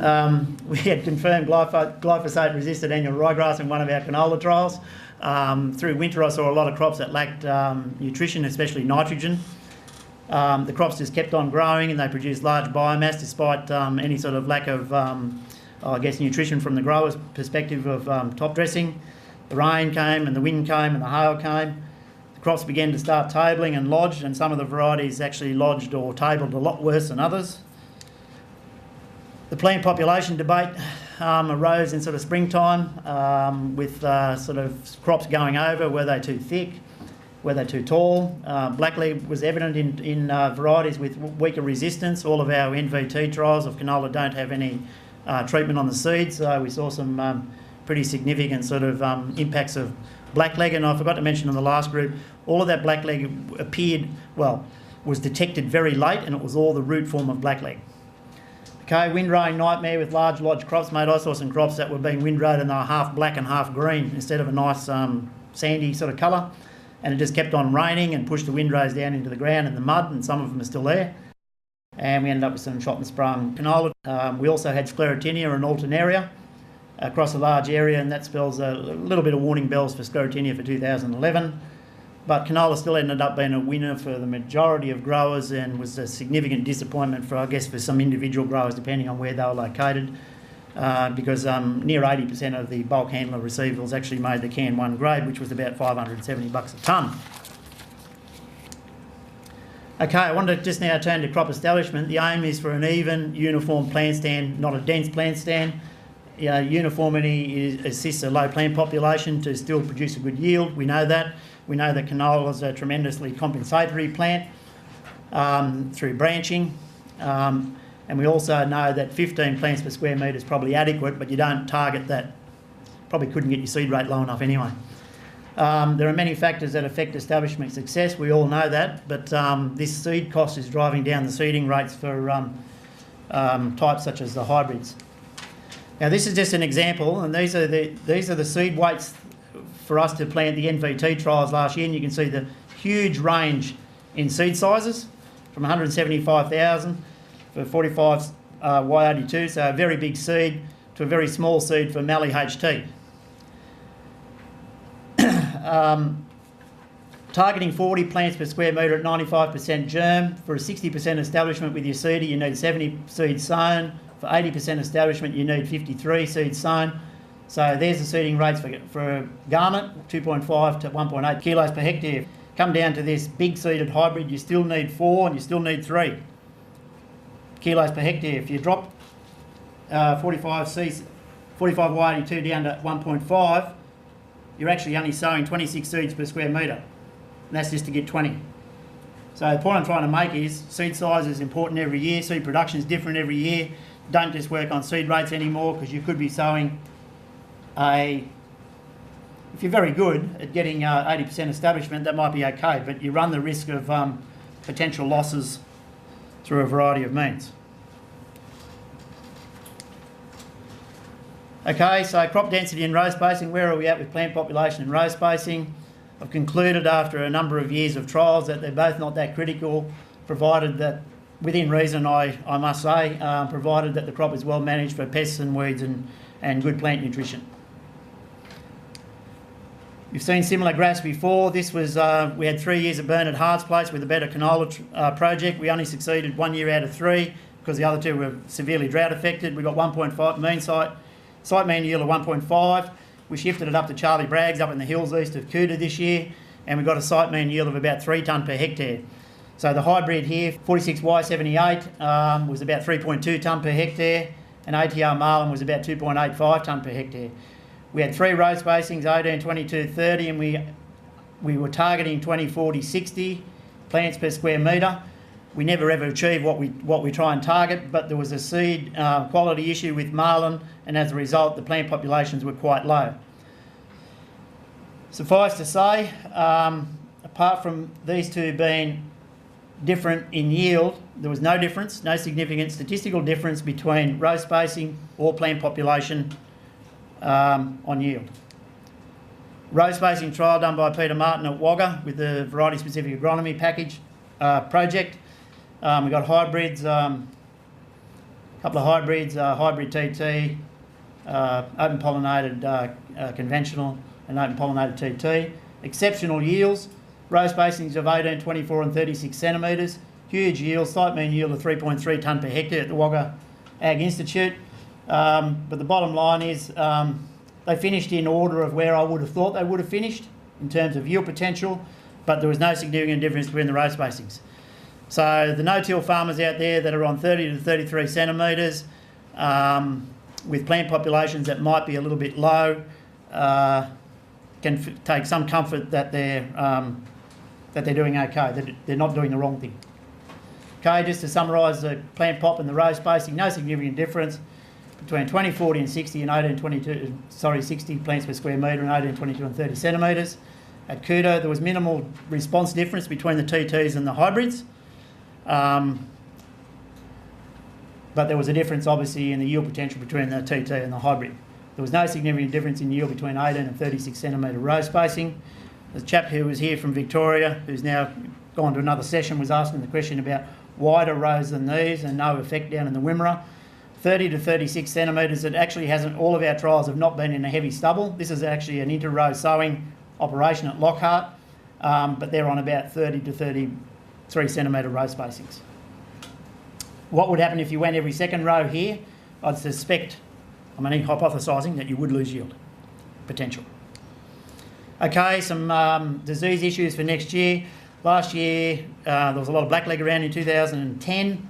We had confirmed glyphosate-resistant annual ryegrass in one of our canola trials. Through winter, I saw a lot of crops that lacked nutrition, especially nitrogen. The crops just kept on growing and they produced large biomass despite any sort of lack of, I guess, nutrition from the grower's perspective of top dressing. The rain came and the wind came and the hail came. The crops began to start tabling and lodged, and some of the varieties actually lodged or tabled a lot worse than others. The plant population debate arose in sort of springtime with sort of crops going over. Were they too thick? Were they too tall? Blackleg was evident in varieties with weaker resistance. All of our NVT trials of canola don't have any treatment on the seeds, so we saw some pretty significant sort of impacts of blackleg. And I forgot to mention in the last group, all of that blackleg appeared, well, was detected very late, and it was all the root form of blackleg. Okay, windrowing nightmare with large lodged crops, mate. I saw some crops that were being windrowed and they were half black and half green instead of a nice sandy sort of colour. And it just kept on raining and pushed the windrows down into the ground and the mud, and some of them are still there. And we ended up with some shot and sprung canola. We also had sclerotinia and alternaria across a large area, and that spells a little bit of warning bells for sclerotinia for 2011. But canola still ended up being a winner for the majority of growers and was a significant disappointment for, I guess, for some individual growers depending on where they were located, because near 80% of the bulk handler receivables actually made the Can 1 grade, which was about $570 a tonne. Okay, I want to just now turn to crop establishment. The aim is for an even, uniform plant stand, not a dense plant stand. Uniformity assists a low plant population to still produce a good yield. We know that. We know that canola is a tremendously compensatory plant through branching. And we also know that 15 plants per square metre is probably adequate, but you don't target that. Probably couldn't get your seed rate low enough anyway. There are many factors that affect establishment success. We all know that, but this seed cost is driving down the seeding rates for types such as the hybrids. Now this is just an example, and these are the seed weights for us to plant the NVT trials last year, and you can see the huge range in seed sizes from 175,000 for 45 Y82, so a very big seed, to a very small seed for Mallee HT. Targeting 40 plants per square metre at 95% germ. For a 60% establishment with your seeder, you need 70 seeds sown. For 80% establishment, you need 53 seeds sown. So there's the seeding rates for garnet, 2.5 to 1.8 kilos per hectare. Come down to this big seeded hybrid, you still need 4 and you still need 3 kilos per hectare. If you drop 45 Y82 down to 1.5, you're actually only sowing 26 seeds per square metre. And that's just to get 20. So the point I'm trying to make is seed size is important every year, seed production is different every year. Don't just work on seed rates anymore, because you could be sowing if you're very good at getting 80% establishment, that might be okay, but you run the risk of potential losses through a variety of means. Okay, so crop density and row spacing. Where are we at with plant population and row spacing? I've concluded after a number of years of trials that they're both not that critical, provided that, within reason I must say, provided that the crop is well managed for pests and weeds and good plant nutrition. You've seen similar graphs before. This was, we had 3 years of burn at Hards Place with a better canola project. We only succeeded 1 year out of 3 because the other two were severely drought affected. We got 1.5 mean site mean yield of 1.5. We shifted it up to Charlie Bragg's up in the hills east of Coota this year, and we got a site mean yield of about 3 tonne per hectare. So the hybrid here, 46Y78, was about 3.2 tonne per hectare, and ATR Marlin was about 2.85 tonne per hectare. We had 3 row spacings, 18, 22, 30, and we were targeting 20, 40, 60 plants per square metre. We never ever achieved what we try and target, but there was a seed quality issue with Marlin, and as a result the plant populations were quite low. Suffice to say, apart from these two being different in yield, there was no difference, no significant statistical difference between row spacing or plant population on yield. Row spacing trial done by Peter Martin at Wagga with the variety specific agronomy package project. We got hybrids A couple of hybrids, hybrid TT, open pollinated conventional and open pollinated TT. Exceptional yields, row spacings of 18, 24 and 36 centimetres. Huge yields, site mean yield of 3.3 tonne per hectare at the Wagga Ag Institute. But the bottom line is they finished in order of where I would have thought they would have finished in terms of yield potential, but there was no significant difference between the row spacings. So the no-till farmers out there that are on 30 to 33 centimetres with plant populations that might be a little bit low can take some comfort that they're doing okay, that they're not doing the wrong thing. Okay, just to summarise the plant pop and the row spacing, no significant difference between 20, 40 and 60 and 18, 22, 60 plants per square metre and 18, 22 and 30 centimetres. At Cootamundra, there was minimal response difference between the TTs and the hybrids. But there was a difference obviously in the yield potential between the TT and the hybrid. There was no significant difference in yield between 18 and 36 centimetre row spacing. The chap who was here from Victoria, who's now gone to another session, was asking the question about wider rows than these and no effect down in the Wimmera. 30 to 36 centimetres, it actually hasn't, all of our trials have not been in a heavy stubble. This is actually an inter-row sowing operation at Lockhart, but they're on about 30 to 33 centimetre row spacings. What would happen if you went every second row here? I'd suspect, I'm only hypothesising, that you would lose yield potential. Okay, some disease issues for next year. Last year there was a lot of blackleg around in 2010.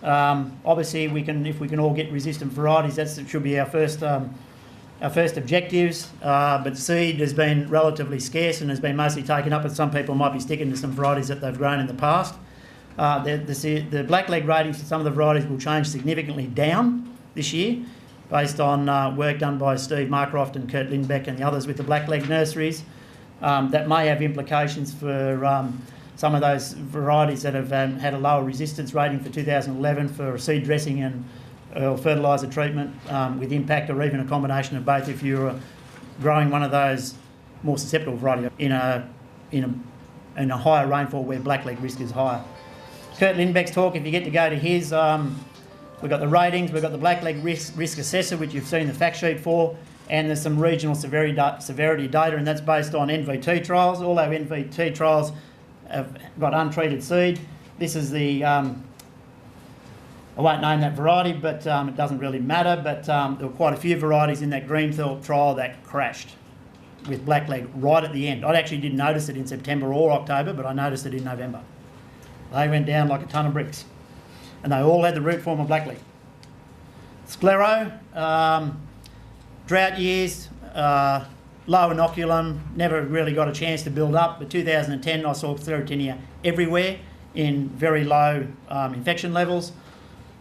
Obviously, if we can all get resistant varieties, that should be our first objectives. But seed has been relatively scarce and has been mostly taken up, and some people might be sticking to some varieties that they've grown in the past. The blackleg ratings for some of the varieties will change significantly down this year, based on work done by Steve Markroft and Kurt Lindbeck and the others with the blackleg nurseries. That may have implications for some of those varieties that have had a lower resistance rating for 2011 for seed dressing and fertiliser treatment with impact, or even a combination of both if you're growing one of those more susceptible varieties in a higher rainfall where blackleg risk is higher. Kurt Lindbeck's talk, if you get to go to his, we've got the ratings, we've got the blackleg risk assessor, which you've seen the fact sheet for, and there's some regional severity data, and that's based on NVT trials. All our NVT trials have got untreated seed. This is the, I won't name that variety, but it doesn't really matter, but there were quite a few varieties in that Greenthorpe trial that crashed with blackleg right at the end. I actually didn't notice it in September or October, but I noticed it in November. They went down like a ton of bricks, and they all had the root form of blackleg. Sclero, drought years, low inoculum, never really got a chance to build up. But 2010, I saw sclerotinia everywhere in very low infection levels.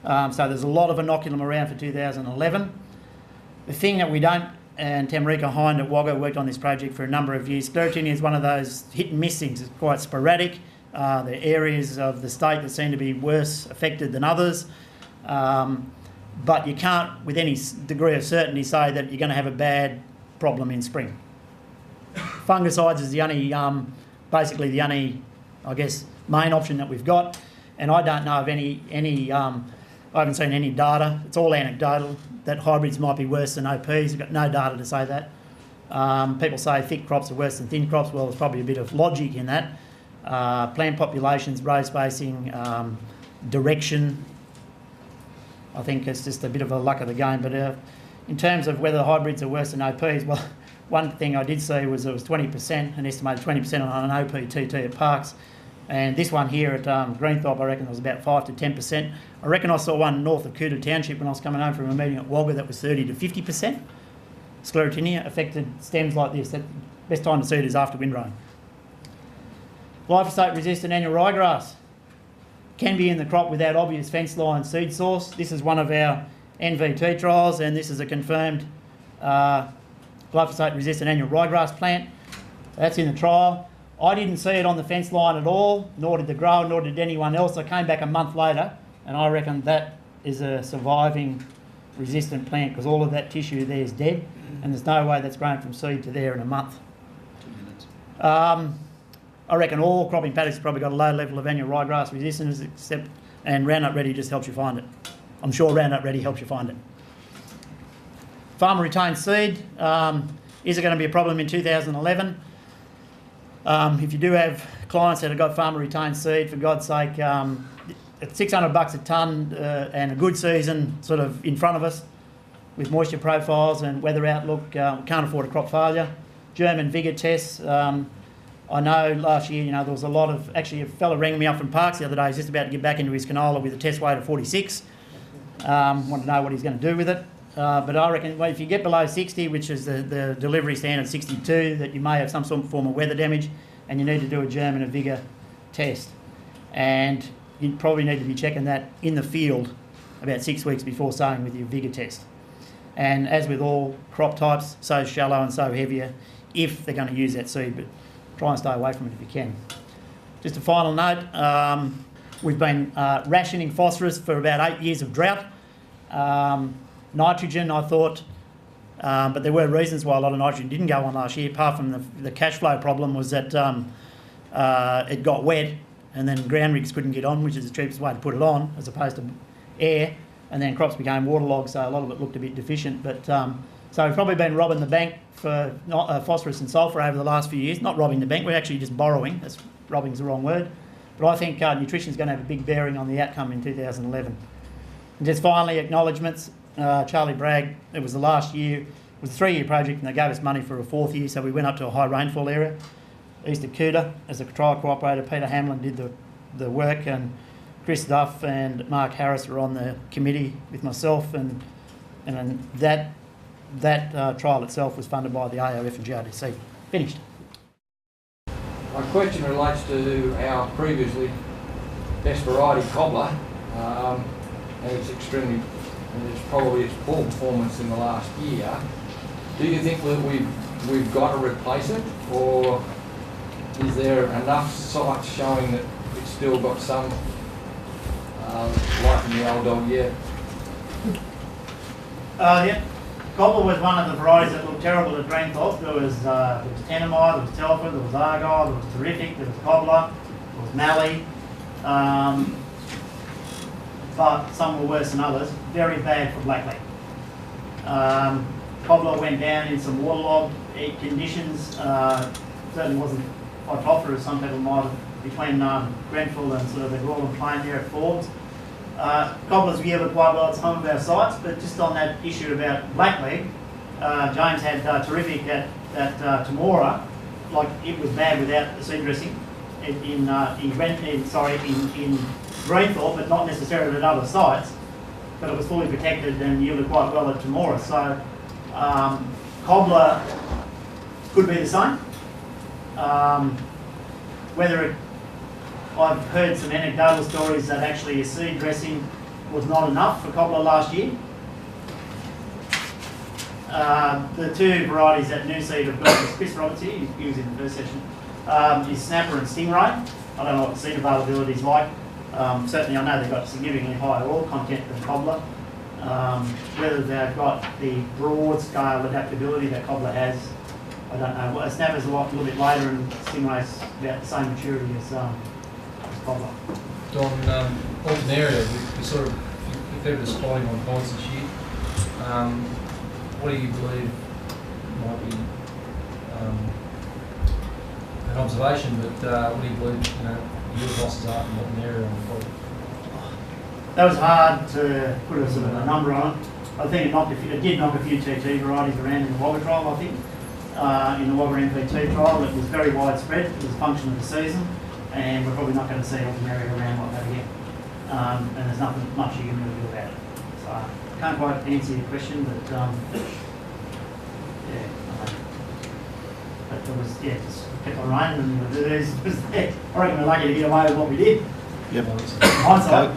So there's a lot of inoculum around for 2011. The thing that we don't, and Tamarika Hind at Wagga worked on this project for a number of years, sclerotinia is one of those hit and miss things. It's quite sporadic. There are areas of the state that seem to be worse affected than others. But you can't, with any degree of certainty, say that you're going to have a bad problem in spring. Fungicides is the only, basically the only, I guess, main option that we've got, and I don't know of any I haven't seen any data. It's all anecdotal that hybrids might be worse than OPs. I've got no data to say that. People say thick crops are worse than thin crops. Well, there's probably a bit of logic in that. Plant populations, row spacing, direction. I think it's just a bit of a luck of the game. But in terms of whether hybrids are worse than OPs, well, one thing I did see was there was 20%, an estimated 20% on an OP TT at Parks. And this one here at Greenthorpe, I reckon, was about 5 to 10%. I reckon I saw one north of Cootamundra Township when I was coming home from a meeting at Wagga that was 30 to 50%. Sclerotinia affected stems like this. The best time to see it is after windrow. Glyphosate-resistant annual ryegrass can be in the crop without obvious fence line seed source. This is one of our NVT trials, and this is a confirmed glyphosate-resistant annual ryegrass plant. That's in the trial. I didn't see it on the fence line at all, nor did the grower, nor did anyone else. I came back a month later, and I reckon that is a surviving resistant plant because all of that tissue there is dead, and there's no way that's grown from seed to there in a month. 2 minutes. I reckon all cropping paddocks have probably got a low level of annual ryegrass resistance, except, and Roundup Ready just helps you find it. I'm sure Roundup Ready helps you find it. Farmer retained seed. Is it going to be a problem in 2011? If you do have clients that have got farmer retained seed, for God's sake, at $600 a tonne and a good season sort of in front of us with moisture profiles and weather outlook, can't afford a crop failure. Germ and vigour tests. I know last year, there was a lot of, actually a fella rang me up from Parks the other day, he's just about to get back into his canola with a test weight of 46. Want to know what he's going to do with it. But I reckon, well, if you get below 60, which is the delivery standard 62, that you may have some sort of form of weather damage, and you need to do a germ and a vigour test. And you probably need to be checking that in the field about 6 weeks before sowing with your vigour test. And as with all crop types, sow shallow and sow heavier if they're going to use that seed, but try and stay away from it if you can. Just a final note, we've been rationing phosphorus for about 8 years of drought. Nitrogen, I thought, but there were reasons why a lot of nitrogen didn't go on last year, apart from the cash flow problem was that it got wet and then ground rigs couldn't get on, which is the cheapest way to put it on, as opposed to air, and then crops became waterlogged, so a lot of it looked a bit deficient. But so we've probably been robbing the bank for phosphorus and sulphur over the last few years. Not robbing the bank, we're actually just borrowing. Robbing's the wrong word. But I think nutrition is going to have a big bearing on the outcome in 2011. And just finally, acknowledgements. Charlie Bragg, it was the last year, it was a 3-year project and they gave us money for a 4th year, so we went up to a high rainfall area, east of Cooter, as a trial cooperator. Peter Hamlin did the work, and Chris Duff and Mark Harris were on the committee with myself, and that trial itself was funded by the AOF and GRDC. Finished. My question relates to our previously best variety cobbler, and it's probably its poor performance in the last year. Do you think that we've got to replace it, or is there enough sites showing that it's still got some life in the old dog yet? Yeah. Cobbler was one of the varieties that looked terrible at rainfalls. There was Tanamite, there was Telford, there was Argyle, there was Terrific, there was Cobbler, there was Mallee. But some were worse than others. Very bad for blackleg. Cobbler went down in some waterlogged conditions. Certainly wasn't phytophthora as some people might have, between Grenfell and sort of the Grawlin Plain there at Forbes. Cobbler's yielded quite well at some of our sites, but just on that issue about blackleg, James had Terrific at Tamora, like it was bad without the seed dressing in Greenthorpe, but not necessarily at other sites, but it was fully protected and yielded quite well at Tamora. So Cobbler could be the same. I've heard some anecdotal stories that actually a seed dressing was not enough for Cobbler last year. The two varieties that New Seed have got, Chris Roberts here, he was in the first session, is Snapper and Stingray. I don't know what the seed availability is like. Certainly I know they've got significantly higher oil content than Cobbler. Whether they've got the broad scale adaptability that Cobbler has, I don't know. Well, Snapper's a little bit later and Stingray's about the same maturity as Cobbler. On Alton area, we sort of, if they're just spotting on points this year, what do you believe might be an observation, but what do you believe, yield losses are in Alton area on the product? That was hard to put a sort of a number on it. I think it did knock a few TT varieties around in the Wagga trial, I think. In the Wagga MPT trial, it was very widespread. It was a function of the season, and we're probably not going to see Alton area around like that again. And there's nothing much you can really do about it. So I can't quite answer your question, but yeah. But there was, just kept on raining, and I reckon we're lucky to get away with what we did. Yep. Hindsight.